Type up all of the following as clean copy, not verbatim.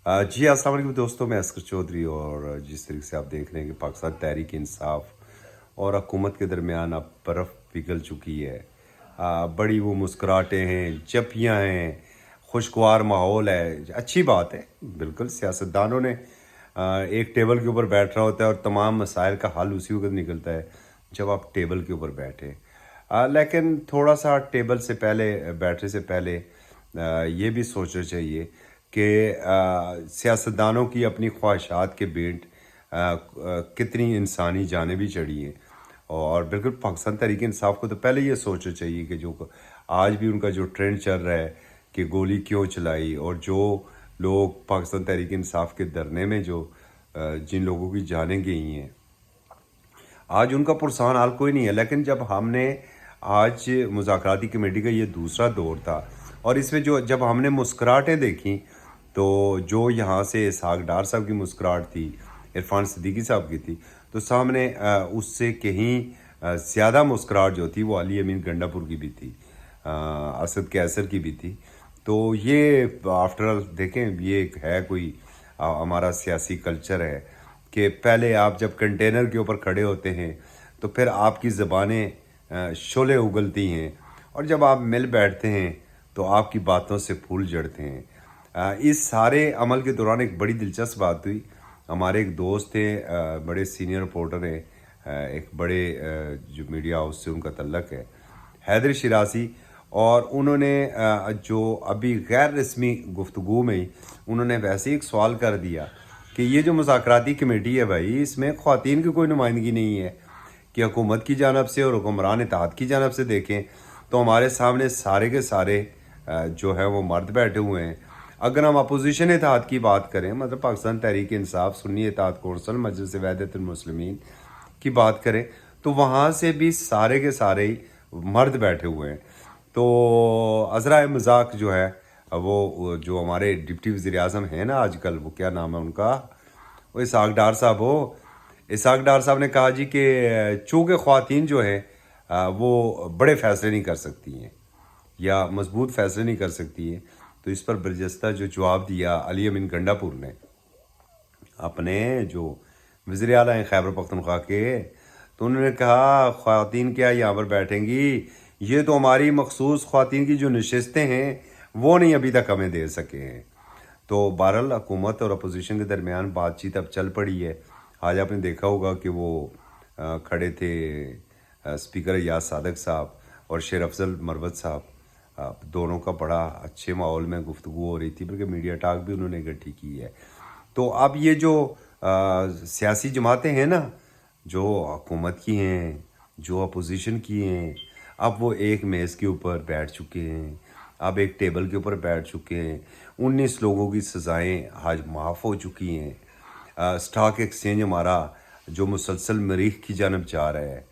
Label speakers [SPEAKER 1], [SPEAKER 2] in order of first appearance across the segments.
[SPEAKER 1] جی अस्सलाम वालेकुम दोस्तों, मैं अस्कर चौधरी। और जिस तरीके से आप देख रहे हैं कि पाकिस्तान तहरीक इंसाफ और हुकूमत के दरमियान अब बर्फ़ पिघल चुकी है। बड़ी वो मुस्कुराहटें हैं, जपियाँ हैं, खुशगवार माहौल है, अच्छी बात है। बिल्कुल सियासतदानों ने एक टेबल के ऊपर बैठ रहा होता है और तमाम मसाइल का हल उसी वक्त निकलता है जब आप टेबल के ऊपर बैठे। लेकिन थोड़ा सा टेबल से पहले बैठने से पहले ये भी सोचना चाहिए कि सियासतदानों की अपनी ख्वाहिशात के भेंट कितनी इंसानी जानें भी चढ़ी हैं। और बिल्कुल पाकिस्तान तहरीक इंसाफ को तो पहले ये सोचना चाहिए कि जो आज भी उनका जो ट्रेंड चल रहा है कि गोली क्यों चलाई, और जो लोग पाकिस्तान तहरीक इंसाफ के धरने में जो जिन लोगों की जानें गई हैं, आज उनका पुरसान हाल कोई नहीं है। लेकिन जब हमने आज मुज़ाकराती कमेटी का ये दूसरा दौर था और इसमें जो जब हमने मुस्कुराहटें देखी, तो जो यहाँ से इसहाक डार साहब की मुस्कुराहट थी, इरफान सिद्दीकी साहब की थी, तो सामने उससे कहीं ज़्यादा मुस्कुराहट जो थी वो अली अमीन गंडापुर की भी थी, असद कैसर की भी थी। तो ये आफ्टर ऑल देखें, ये एक है कोई हमारा सियासी कल्चर है कि पहले आप जब कंटेनर के ऊपर खड़े होते हैं तो फिर आपकी ज़बानें शोले उगलती हैं, और जब आप मिल बैठते हैं तो आपकी बातों से फूल झड़ते हैं। इस सारे अमल के दौरान एक बड़ी दिलचस्प बात हुई। हमारे एक दोस्त थे, बड़े सीनियर रिपोर्टर हैं, एक बड़े जो मीडिया हाउस से उनका तल्लक है, हैदर शिराजी। और उन्होंने जो अभी गैर रस्मी गुफ्तगू में ही उन्होंने वैसे ही एक सवाल कर दिया कि ये जो मुज़ाकराती कमेटी है भाई, इसमें ख़वातीन की कोई नुमाइंदगी नहीं है कि हुकूमत की जानब से और हुक्मरान इत्तेहाद की जानब से देखें तो हमारे सामने सारे के सारे जो है वो मर्द बैठे हुए हैं। अगर हम अपोजिशन इत्तेहाद की बात करें, मतलब पाकिस्तान तहरीक इंसाफ, सुन्नी इत्तेहाद कौंसिल, मजलिस वहदतुल मुस्लिमीन की बात करें, तो वहाँ से भी सारे के सारे ही मर्द बैठे हुए हैं। तो अज़रा मजाक जो है वो जो हमारे डिप्टी वज़ीर आज़म हैं ना आजकल, वो क्या नाम है उनका, वो इसहाक डार साहब हो, इसहाक डार साहब ने कहा जी कि चूँकि ख़वातीन जो हैं वो बड़े फ़ैसले नहीं कर सकती हैं या मजबूत फ़ैसले नहीं कर सकती हैं। तो इस पर बरजस्ता जो जवाब दिया अली अमीन गंडापुर ने, अपने जो वज़ीर आला हैं खैबर पख्तूनख्वा के, तो उन्होंने कहा ख़वातीन क्या यहाँ पर बैठेंगी, ये तो हमारी मखसूस ख़वातीन की जो नशस्तें हैं वो नहीं अभी तक हमें दे सके हैं। तो बहरहाल हुकूमत और अपोजिशन के दरमियान बातचीत अब चल पड़ी है। आज आपने देखा होगा कि वो खड़े थे स्पीकर अय्याज सादक साहब और शेर अफजल मरवत साहब, दोनों का बड़ा अच्छे माहौल में गुफ्तगू हो रही थी, बल्कि मीडिया टाक भी उन्होंने इकट्ठी की है। तो अब ये जो सियासी जमातें हैं ना, जो हुकूमत की हैं, जो अपोजिशन की हैं, अब वो एक मेज़ के ऊपर बैठ चुके हैं, अब एक टेबल के ऊपर बैठ चुके हैं। 19 लोगों की सज़ाएँ आज माफ़ हो चुकी हैं। स्टॉक एक्सचेंज हमारा जो मुसलसल मरीख की जानब जा रहा है,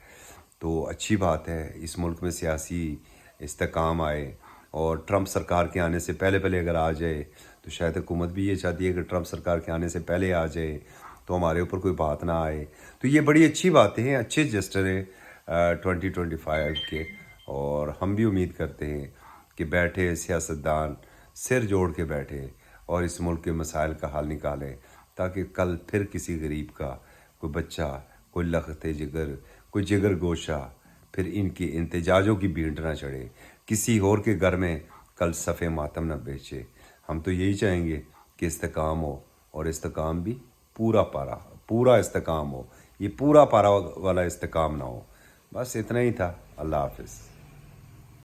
[SPEAKER 1] तो अच्छी बात है इस मुल्क में सियासी इस्तेकाम आए। और ट्रंप सरकार के आने से पहले पहले अगर आ जाए तो शायद हुकूमत भी ये चाहती है कि ट्रंप सरकार के आने से पहले आ जाए तो हमारे ऊपर कोई बात ना आए। तो ये बड़ी अच्छी बातें हैं, अच्छे जस्टर हैं 2025 के। और हम भी उम्मीद करते हैं कि बैठे सियासतदान सिर जोड़ के बैठे और इस मुल्क के मसाइल का हल निकालें, ताकि कल फिर किसी गरीब का कोई बच्चा, कोई लखते जिगर, कोई जिगर गोशा फिर इनकी इंतजाजों की भीड़ ना चढ़े, किसी और के घर में कल सफ़े मातम न बेचे। हम तो यही चाहेंगे कि इस्तेकाम हो, और इस्तेकाम भी पूरा इस्तेकाम हो, ये पूरा पारा वाला इस्तेकाम ना हो। बस इतना ही था। अल्लाह हाफ़िज़।